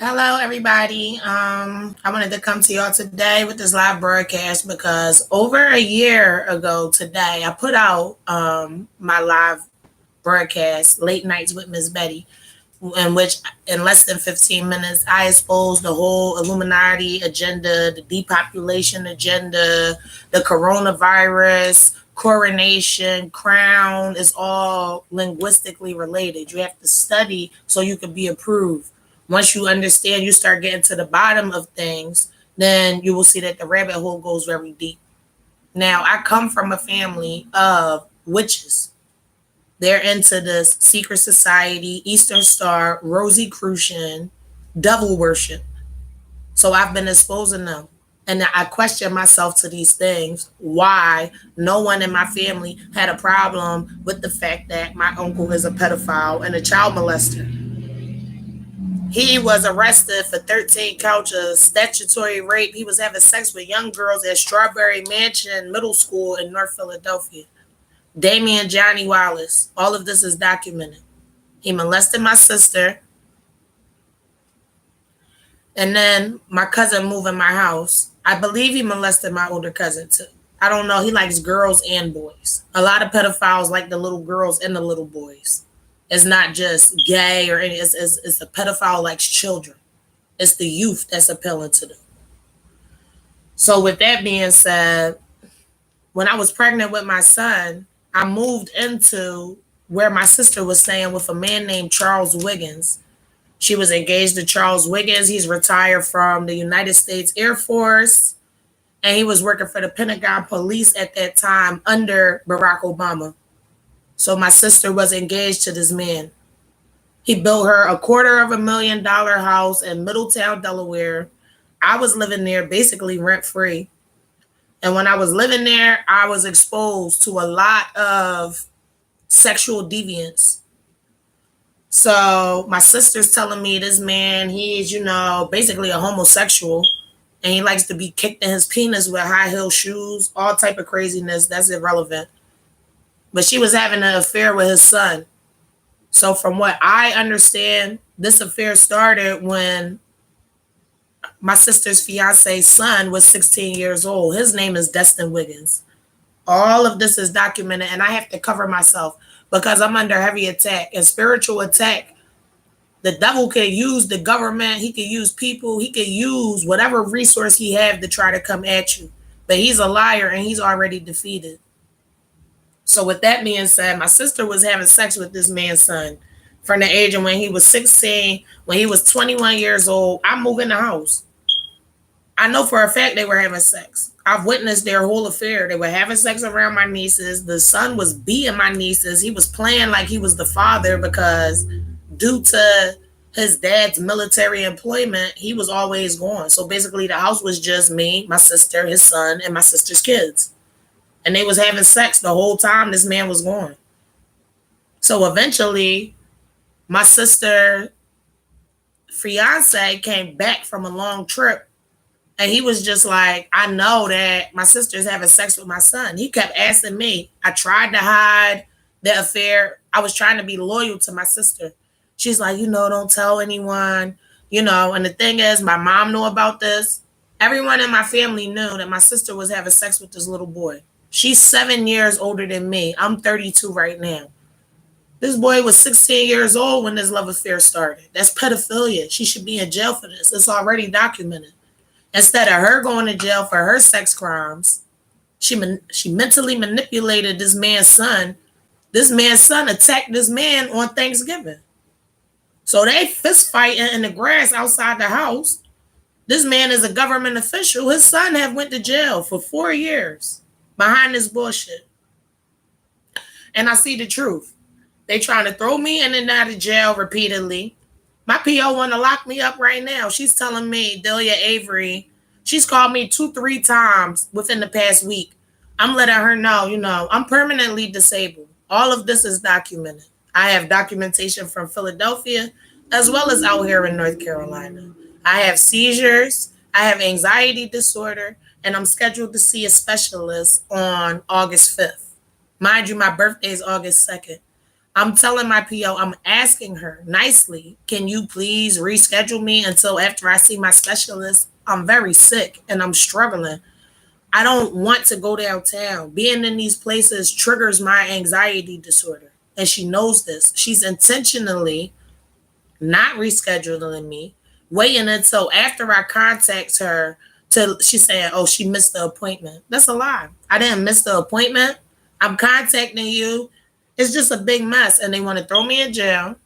Hello, everybody. I wanted to come to y'all today with this live broadcast because over a year ago today, I put out my live broadcast, Late Nights with Miss Betty, in which in less than 15 minutes, I exposed the whole Illuminati agenda, the depopulation agenda, the coronavirus, coronation, crown is all linguistically related. You have to study so you can be approved. Once you understand, you start getting to the bottom of things, then you will see that the rabbit hole goes very deep. Now, I come from a family of witches. They're into this secret society, Eastern Star, Rosicrucian, devil worship. So I've been exposing them. And I question myself to these things. Why no one in my family had a problem with the fact that my uncle is a pedophile and a child molester. He was arrested for 13 counts of statutory rape. He was having sex with young girls at Strawberry Mansion Middle School in North Philadelphia. Damian Johnny Wallace. All of this is documented. He molested my sister. And then my cousin moved in my house. I believe he molested my older cousin too. I don't know. He likes girls and boys. A lot of pedophiles like the little girls and the little boys. It's not just gay or any, it's a pedophile likes children. It's the youth that's appealing to them. So with that being said, when I was pregnant with my son, I moved into where my sister was staying with a man named Charles Wiggins. She was engaged to Charles Wiggins. He's retired from the United States Air Force, and he was working for the Pentagon Police at that time under Barack Obama. So my sister was engaged to this man. He built her a $250,000 house in Middletown, Delaware. I was living there basically rent free. And when I was living there, I was exposed to a lot of sexual deviance. So my sister's telling me this man, he's, basically a homosexual, and he likes to be kicked in his penis with high heel shoes, all type of craziness. That's irrelevant. But she was having an affair with his son. So from what I understand, this affair started when my sister's fiance's son was 16 years old. His name is Destin Wiggins. All of this is documented, and I have to cover myself because I'm under heavy attack and spiritual attack. The devil could use the government, he could use people, he could use whatever resource he have to try to come at you. But he's a liar and he's already defeated. So with that being said, my sister was having sex with this man's son from the age of when he was 16, when he was 21 years old. I moved in the house. I know for a fact they were having sex. I've witnessed their whole affair. They were having sex around my nieces. The son was beating my nieces. He was playing like he was the father because due to his dad's military employment, he was always gone. So basically the house was just me, my sister, his son, and my sister's kids. And they was having sex the whole time this man was gone. So eventually my sister fiance came back from a long trip. And he was just like, I know that my sister's having sex with my son. He kept asking me. I tried to hide the affair. I was trying to be loyal to my sister. She's like, don't tell anyone, And the thing is, my mom knew about this. Everyone in my family knew that my sister was having sex with this little boy. She's 7 years older than me. I'm 32 right now. This boy was 16 years old when this love affair started. That's pedophilia. She should be in jail for this. It's already documented. Instead of her going to jail for her sex crimes, she mentally manipulated this man's son. This man's son attacked this man on Thanksgiving. So they fist fighting in the grass outside the house. This man is a government official. His son have went to jail for 4 years behind this bullshit. And I see the truth. They trying to throw me in and out of jail repeatedly. My PO want to lock me up right now. She's telling me, Delia Avery, she's called me 2-3 times within the past week. I'm letting her know, I'm permanently disabled. All of this is documented. I have documentation from Philadelphia as well as out here in North Carolina. I have seizures. I have anxiety disorder, and I'm scheduled to see a specialist on August 5th. Mind you, my birthday is August 2nd. I'm telling my PO, I'm asking her nicely, can you please reschedule me until after I see my specialist? I'm very sick and I'm struggling. I don't want to go downtown. Being in these places triggers my anxiety disorder. And she knows this. She's intentionally not rescheduling me, waiting until after I contact her to she's saying, oh, she missed the appointment. That's a lie. I didn't miss the appointment. I'm contacting you. It's just a big mess. And they want to throw me in jail.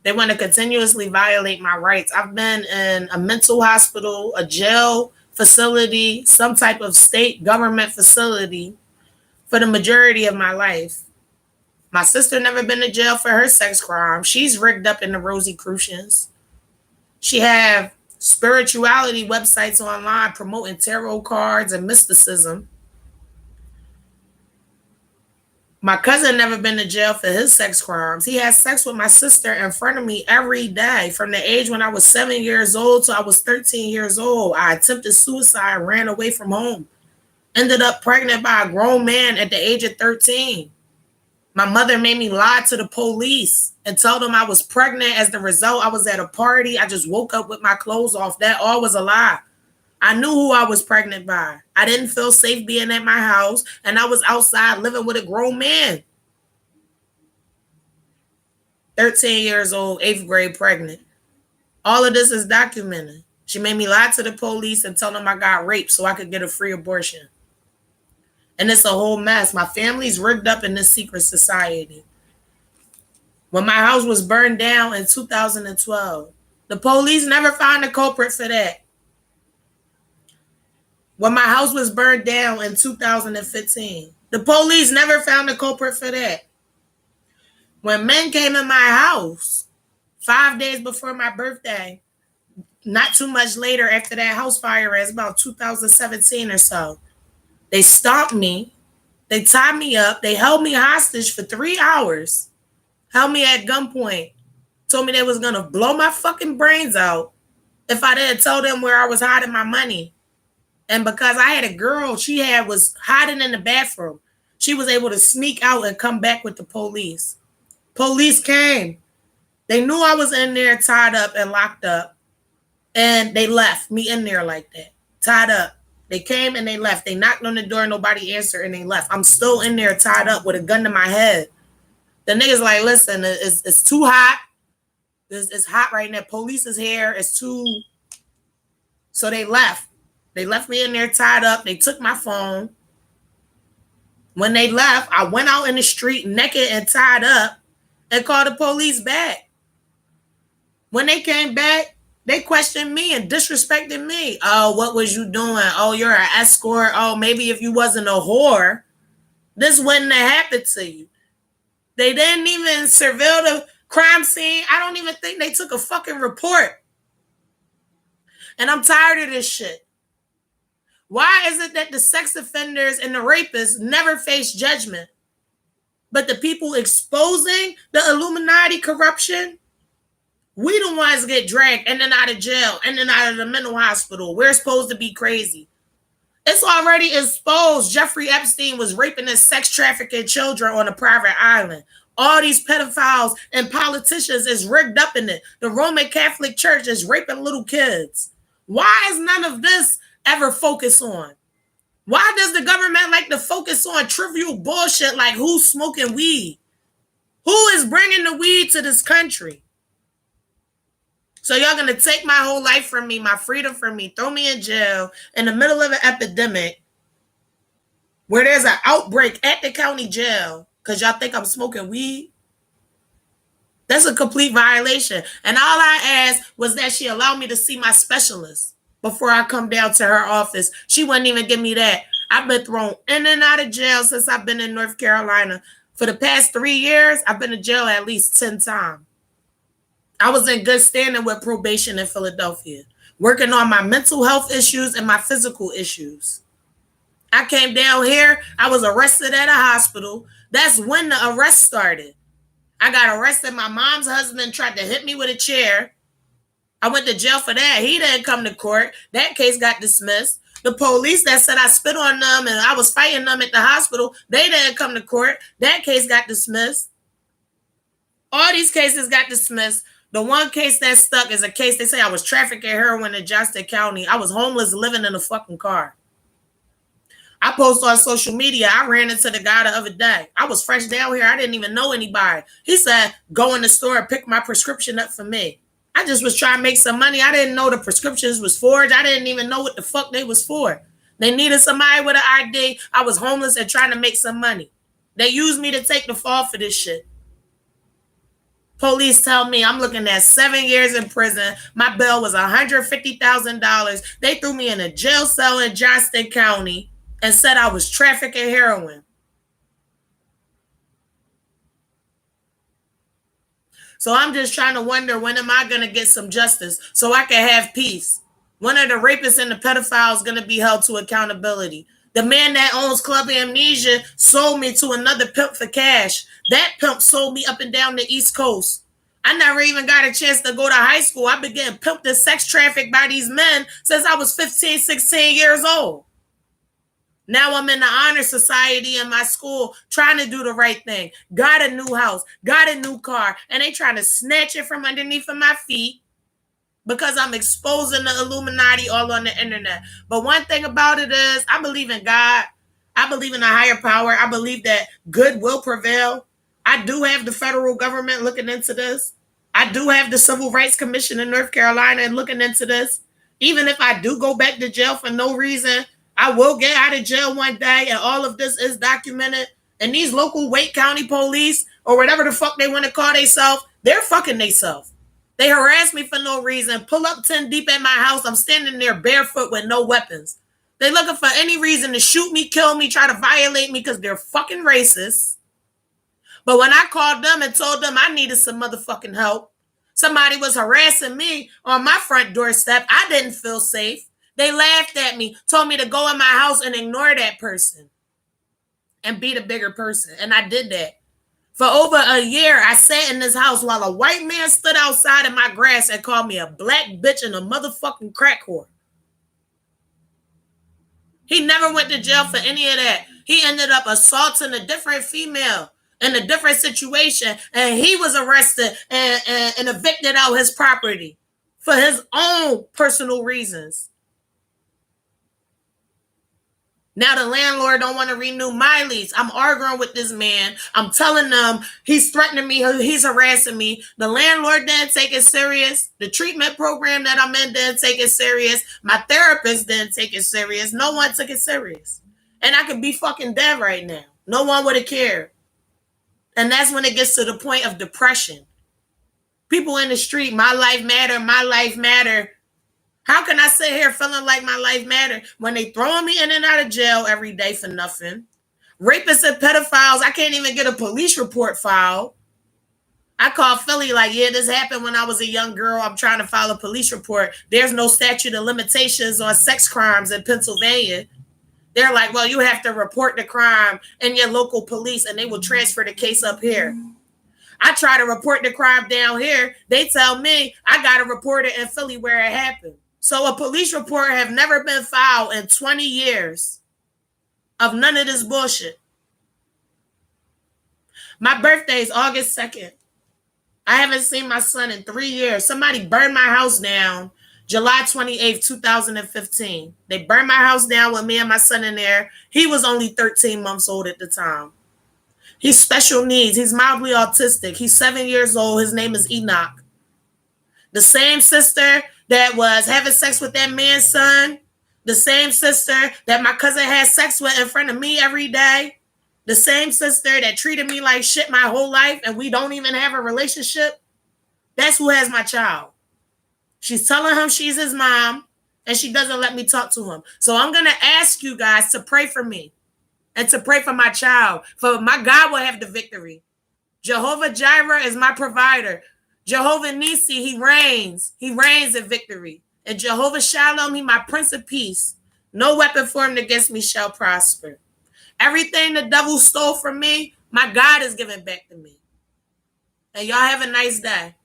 They want to continuously violate my rights. I've been in a mental hospital, a jail facility, some type of state government facility for the majority of my life. My sister never been to jail for her sex crime. She's rigged up in the Rosicrucians. She have spirituality websites online promoting tarot cards and mysticism. My cousin never been to jail for his sex crimes. He had sex with my sister in front of me every day from the age when I was 7 years old till I was 13 years old. I attempted suicide, ran away from home, ended up pregnant by a grown man at the age of 13. My mother made me lie to the police and tell them I was pregnant. As the result, I was at a party. I just woke up with my clothes off. That all was a lie. I knew who I was pregnant by. I didn't feel safe being at my house, and I was outside living with a grown man. 13 years old, 8th grade pregnant. All of this is documented. She made me lie to the police and tell them I got raped so I could get a free abortion. And it's a whole mess. My family's rigged up in this secret society. When my house was burned down in 2012, the police never found a culprit for that. When my house was burned down in 2015, the police never found a culprit for that. When men came in my house 5 days before my birthday, not too much later after that house fire, it's about 2017 or so, they stomped me, they tied me up, they held me hostage for 3 hours, held me at gunpoint, told me they was gonna blow my fucking brains out if I didn't tell them where I was hiding my money. And because I had a girl, was hiding in the bathroom. She was able to sneak out and come back with the police. Police came. They knew I was in there tied up and locked up. And they left me in there like that, tied up. They came and they left. They knocked on the door, nobody answered, and they left. I'm still in there tied up with a gun to my head. The niggas like, listen, it's too hot. It's hot right now. Police is here. It's too... So they left. They left me in there tied up. They took my phone. When they left, I went out in the street naked and tied up and called the police back. When they came back, they questioned me and disrespected me. Oh, what was you doing? Oh, you're an escort. Oh, maybe if you wasn't a whore, this wouldn't have happened to you. They didn't even surveil the crime scene. I don't even think they took a fucking report. And I'm tired of this shit. Why is it that the sex offenders and the rapists never face judgment? But the people exposing the Illuminati corruption, we the ones get dragged and then out of jail and then out of the mental hospital. We're supposed to be crazy. It's already exposed. Jeffrey Epstein was raping and sex trafficking children on a private island. All these pedophiles and politicians is rigged up in it. The Roman Catholic Church is raping little kids. Why is none of this ever focus on? Why does the government like to focus on trivial bullshit like who's smoking weed? Who is bringing the weed to this country? So y'all gonna take my whole life from me, my freedom from me, throw me in jail in the middle of an epidemic where there's an outbreak at the county jail because y'all think I'm smoking weed? That's a complete violation. And all I asked was that she allow me to see my specialist before I come down to her office. She wouldn't even give me that. I've been thrown in and out of jail since I've been in North Carolina. For the past 3 years, I've been to jail at least 10 times. I was in good standing with probation in Philadelphia, working on my mental health issues and my physical issues. I came down here. I was arrested at a hospital. That's when the arrest started. I got arrested. My mom's husband tried to hit me with a chair. I went to jail for that. He didn't come to court. That case got dismissed. The police that said I spit on them and I was fighting them at the hospital, they didn't come to court. That case got dismissed. All these cases got dismissed. The one case that stuck is a case they say I was trafficking heroin in Johnston County. I was homeless living in a fucking car. I post on social media. I ran into the guy the other day. I was fresh down here. I didn't even know anybody. He said, go in the store and pick my prescription up for me. I just was trying to make some money. I didn't know the prescriptions was forged. I didn't even know what the fuck they was for. They needed somebody with an ID. I was homeless and trying to make some money. They used me to take the fall for this shit. Police tell me I'm looking at 7 years in prison. My bail was $150,000. They threw me in a jail cell in Johnston County and said I was trafficking heroin. So I'm just trying to wonder, when am I going to get some justice so I can have peace? When are the rapists and the pedophiles going to be held to accountability? The man that owns Club Amnesia sold me to another pimp for cash. That pimp sold me up and down the East Coast. I never even got a chance to go to high school. I've been getting pimped and sex trafficked by these men since I was 15, 16 years old. Now I'm in the honor society in my school trying to do the right thing. Got a new house, got a new car, and they trying to snatch it from underneath of my feet because I'm exposing the Illuminati all on the internet. But one thing about it is I believe in God. I believe in a higher power. I believe that good will prevail. I do have the federal government looking into this. I do have the Civil Rights Commission in North Carolina looking into this. Even if I do go back to jail for no reason, I will get out of jail one day, and all of this is documented. And these local Wake County police, or whatever the fuck they want to call themselves, they're fucking themselves. They harass me for no reason, pull up 10 deep at my house. I'm standing there barefoot with no weapons. They looking for any reason to shoot me, kill me, try to violate me because they're fucking racist. But when I called them and told them I needed some motherfucking help, somebody was harassing me on my front doorstep, I didn't feel safe. They laughed at me, told me to go in my house and ignore that person and be the bigger person. And I did that. For over a year, I sat in this house while a white man stood outside in my grass and called me a black bitch and a motherfucking crack whore. He never went to jail for any of that. He ended up assaulting a different female in a different situation, and he was arrested and evicted out his property for his own personal reasons. Now the landlord don't want to renew my lease. I'm arguing with this man. I'm telling them he's threatening me. He's harassing me. The landlord didn't take it serious. The treatment program that I'm in didn't take it serious. My therapist didn't take it serious. No one took it serious. And I could be fucking dead right now. No one would have cared. And that's when it gets to the point of depression. People in the street, my life matter, my life matter. How can I sit here feeling like my life matters when they throwing me in and out of jail every day for nothing? Rapists and pedophiles, I can't even get a police report filed. I called Philly like, yeah, this happened when I was a young girl. I'm trying to file a police report. There's no statute of limitations on sex crimes in Pennsylvania. They're like, well, you have to report the crime in your local police and they will transfer the case up here. I try to report the crime down here. They tell me I got to report it in Philly where it happened. So a police report have never been filed in 20 years of none of this bullshit. My birthday is August 2nd. I haven't seen my son in 3 years. Somebody burned my house down July 28th, 2015. They burned my house down with me and my son in there. He was only 13 months old at the time. He's special needs. He's mildly autistic. He's 7 years old. His name is Enoch. The same sister that was having sex with that man's son, the same sister that my cousin had sex with in front of me every day, the same sister that treated me like shit my whole life and we don't even have a relationship, that's who has my child. She's telling him she's his mom and she doesn't let me talk to him. So I'm going to ask you guys to pray for me and to pray for my child, for my God will have the victory. Jehovah Jireh is my provider. Jehovah Nisi, he reigns. He reigns in victory. And Jehovah Shalom, he my Prince of Peace. No weapon formed against me shall prosper. Everything the devil stole from me, my God is giving back to me. And y'all have a nice day.